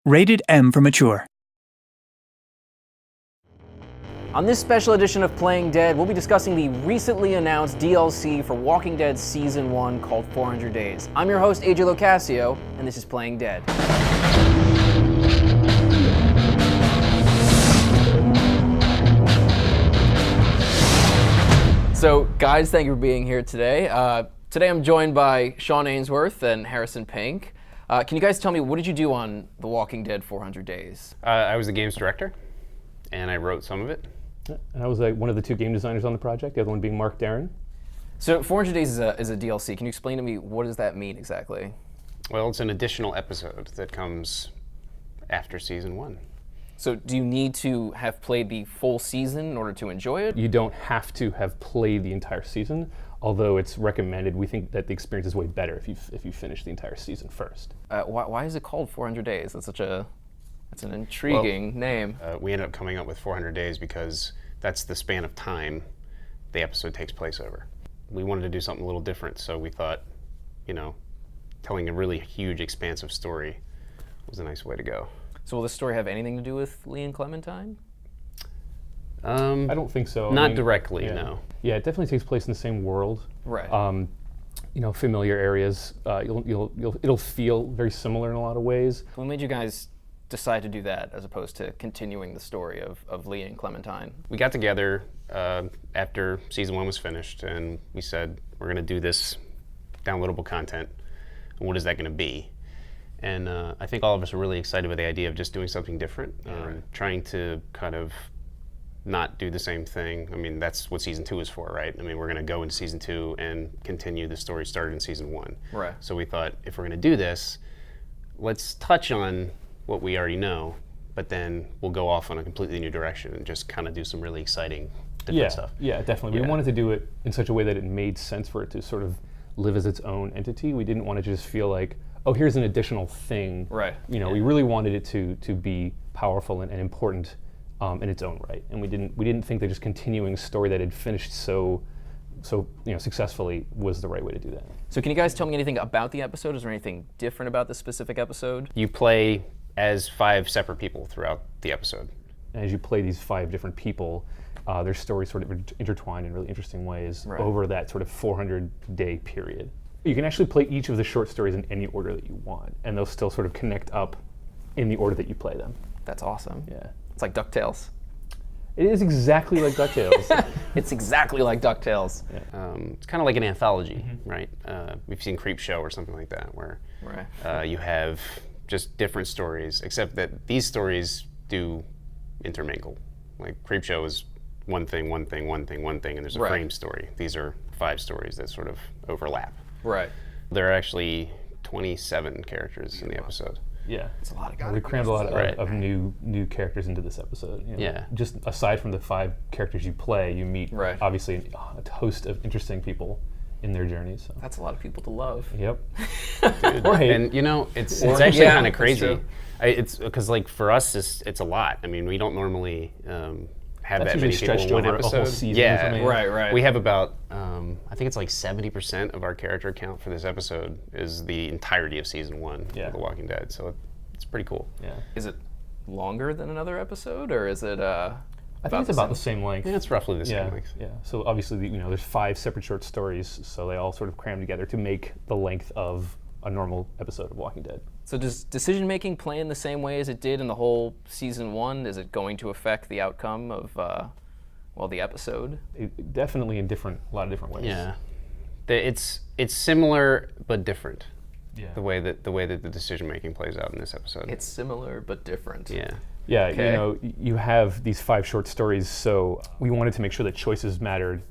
Rated M for mature. On this special edition of Playing Dead, we'll be discussing the recently announced DLC for Walking Dead Season 1 called 400 Days. I'm your host, AJ LoCascio, and this is Playing Dead. So, guys, thank you for being here today. Today I'm joined by Sean Ainsworth and Harrison Pink. Can you guys tell me, what did you do on The Walking Dead 400 Days? I was the games director, and I wrote some of it. And I was one of the two game designers on the project, the other one being Mark Darren. So 400 Days is a DLC. Can you explain to me, what does that mean exactly? Well, it's an additional episode that comes after season 1. So do you need to have played the full season in order to enjoy it? You don't have to have played the entire season, although it's recommended. We think that the experience is way better if you finish the entire season first. Why is it called 400 Days? That's an intriguing name. We ended up coming up with 400 days because that's the span of time the episode takes place over. We wanted to do something a little different, so we thought, telling a really huge, expansive story was a nice way to go. So will this story have anything to do with Lee and Clementine? I don't think so. Not directly, no. Yeah, it definitely takes place in the same world. Right. Familiar areas. It'll feel very similar in a lot of ways. What made you guys decide to do that as opposed to continuing the story of Lee and Clementine? We got together after season 1 was finished, and we said, we're going to do this downloadable content. And what is that going to be? And I think all of us are really excited with the idea of just doing something different, trying to kind of not do the same thing. I mean, that's what season 2 is for, right? I mean, we're going to go into season 2 and continue the story started in season 1. Right. So we thought, if we're going to do this, let's touch on what we already know, but then we'll go off on a completely new direction and just kind of do some really exciting different stuff. Yeah, definitely. Yeah. We wanted to do it in such a way that it made sense for it to sort of live as its own entity. We didn't want to just feel like, oh, here's an additional thing. Right. We really wanted it to be powerful and important in its own right. And we didn't think that just continuing a story that had finished so successfully was the right way to do that. So can you guys tell me anything about the episode? Is there anything different about this specific episode? You play as 5 separate people throughout the episode. And as you play these 5 different people, their stories sort of intertwine in really interesting ways Right. over that sort of 400-day period. You can actually play each of the short stories in any order that you want, and they'll still sort of connect up in the order that you play them. That's awesome. Yeah. It's like DuckTales. It is exactly like DuckTales. It's exactly like DuckTales. Yeah. It's kind of like an anthology, right? We've seen Creepshow or something like that, where Right. you have just different stories, except that these stories do intermingle. Like Creepshow is one thing, and there's a Right. frame story. These are 5 stories that sort of overlap. Right. There are actually 27 characters in the episode. Yeah. It's a lot of We crammed a lot Right. of new characters into this episode. Yeah. Just aside from the 5 characters you play, you meet Right. obviously a host of interesting people in their journeys. So. That's a lot of people to love. Yep. Dude. Or hate. And it's actually Yeah, kind of that's crazy. true. It's because for us, it's a lot. I mean, we don't normally have That's that many usually people stretched in one over a whole episode. season or Yeah, something. Right. We have about I think it's like 70% of our character count for this episode is the entirety of season 1 Yeah. of The Walking Dead. So it's pretty cool. Yeah. Is it longer than another episode, or is it I think it's about the same length. Yeah, it's roughly the same length. Yeah. So obviously, there's 5 separate short stories, so they all sort of cram together to make the length of a normal episode of Walking Dead. So does decision-making play in the same way as it did in the whole season 1? Is it going to affect the outcome of, the episode? Definitely in a lot of different ways. Yeah, it's similar but different. Yeah. The way that the decision making plays out in this episode. It's similar but different. Yeah. Yeah, Okay. You have these 5 short stories, so we wanted to make sure that choices mattered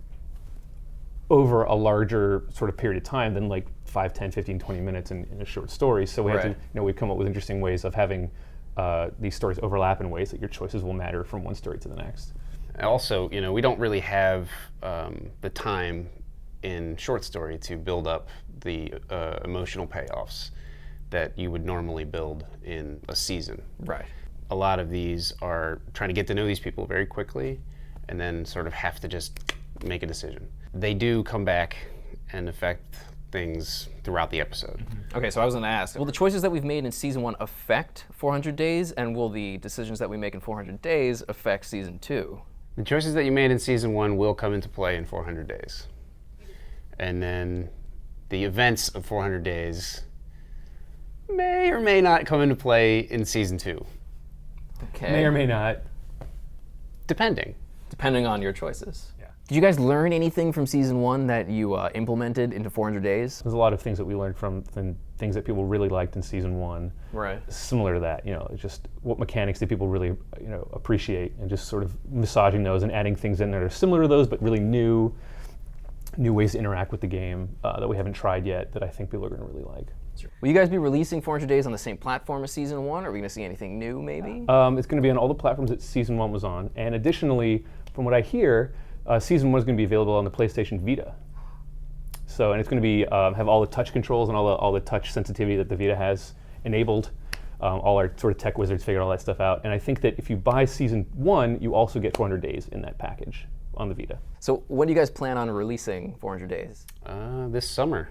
over a larger sort of period of time than like 5, 10, 15, 20 minutes in a short story. So we had Right. to, we've come up with interesting ways of having these stories overlap in ways that your choices will matter from one story to the next. Also, we don't really have the time in short story to build up the emotional payoffs that you would normally build in a season. Right. A lot of these are trying to get to know these people very quickly and then sort of have to just make a decision. They do come back and affect things throughout the episode. Okay, so I was going to ask, will the choices that we've made in season 1 affect 400 days, and will the decisions that we make in 400 days affect season 2? The choices that you made in season 1 will come into play in 400 days. And then the events of 400 days may or may not come into play in season 2. Okay. May or may not. Depending. Depending on your choices. Yeah. Did you guys learn anything from season 1 that you implemented into 400 days? There's a lot of things that we learned from things that people really liked in season 1. Right. Similar to that, just what mechanics did people really, appreciate, and just sort of massaging those and adding things in that are similar to those, but really new ways to interact with the game that we haven't tried yet that I think people are going to really like. Will you guys be releasing 400 Days on the same platform as season 1? Are we going to see anything new, maybe? It's going to be on all the platforms that season 1 was on, and additionally, from what I hear, season 1 is going to be available on the PlayStation Vita. So, and it's going to be have all the touch controls and all the touch sensitivity that the Vita has enabled. All our sort of tech wizards figured all that stuff out, and I think that if you buy season 1, you also get 400 Days in that package on the Vita. So when do you guys plan on releasing 400 Days? This summer.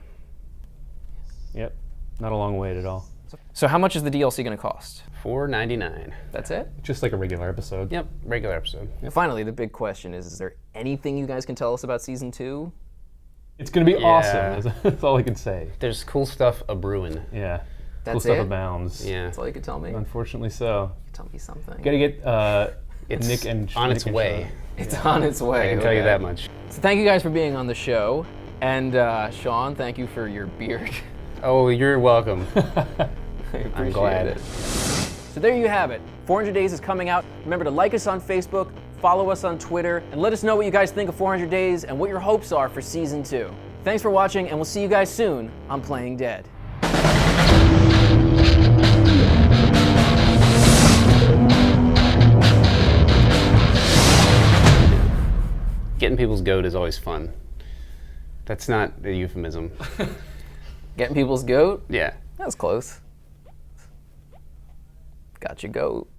Yep, not a long wait at all. So how much is the DLC going to cost? $4.99. That's it? Just like a regular episode. Yep, regular episode. Yep. Finally, the big question is there anything you guys can tell us about season 2? It's going to be Yeah. awesome. That's all I can say. There's cool stuff a-brewing. Yeah. Cool That's stuff it? abounds. Yeah. That's all you can tell me? Unfortunately so. Tell me something. Got to get It's Nick and on Nick its and way. Sean. It's on its way. I can tell you okay. that much. So thank you guys for being on the show. And Sean, thank you for your beard. Oh, you're welcome. I appreciate I'm glad. it. So there you have it. 400 Days is coming out. Remember to like us on Facebook, follow us on Twitter, and let us know what you guys think of 400 Days and what your hopes are for season 2. Thanks for watching, and we'll see you guys soon on Playing Dead. Getting people's goat is always fun. That's not a euphemism. Getting people's goat? Yeah. That's close. Got your goat.